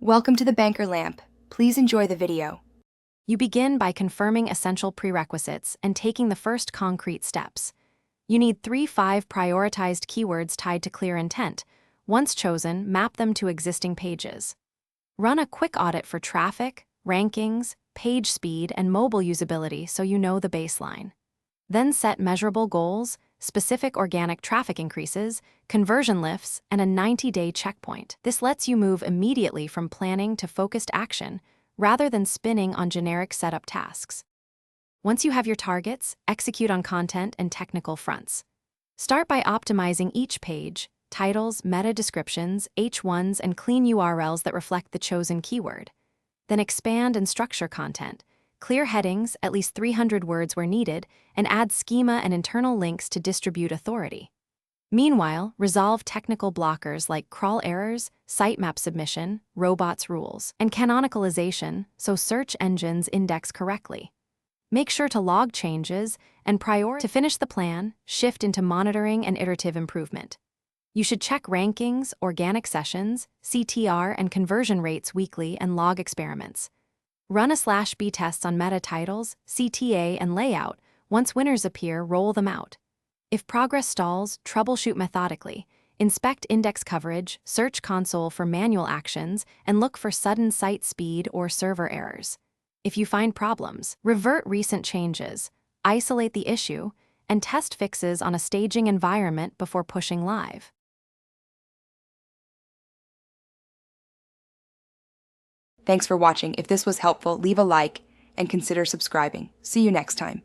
Welcome to the Banker Lamp. Please enjoy the video. You begin by confirming essential prerequisites and taking the first concrete steps. You need 3-5 prioritized keywords tied to clear intent. Once chosen, map them to existing pages. Run a quick audit for traffic, rankings, page speed, and mobile usability so you know the baseline. Then set measurable goals, specific organic traffic increases, conversion lifts, and a 90-day checkpoint. This lets you move immediately from planning to focused action, rather than spinning on generic setup tasks. Once you have your targets, execute on content and technical fronts. Start by optimizing each page, titles, meta descriptions, H1s, and clean URLs that reflect the chosen keyword. Then expand and structure content. Clear headings, at least 300 words where needed, and add schema and internal links to distribute authority. Meanwhile, resolve technical blockers like crawl errors, sitemap submission, robots rules, and canonicalization so search engines index correctly. Make sure to log changes and prioritize. To finish the plan, shift into monitoring and iterative improvement. You should check rankings, organic sessions, CTR, and conversion rates weekly and log experiments. Run a/B tests on meta titles, CTA, and layout. Once winners appear, roll them out. If progress stalls, troubleshoot methodically. Inspect index coverage, search console for manual actions, and look for sudden site speed or server errors. If you find problems, revert recent changes, isolate the issue, and test fixes on a staging environment before pushing live. Thanks for watching. If this was helpful, leave a like and consider subscribing. See you next time.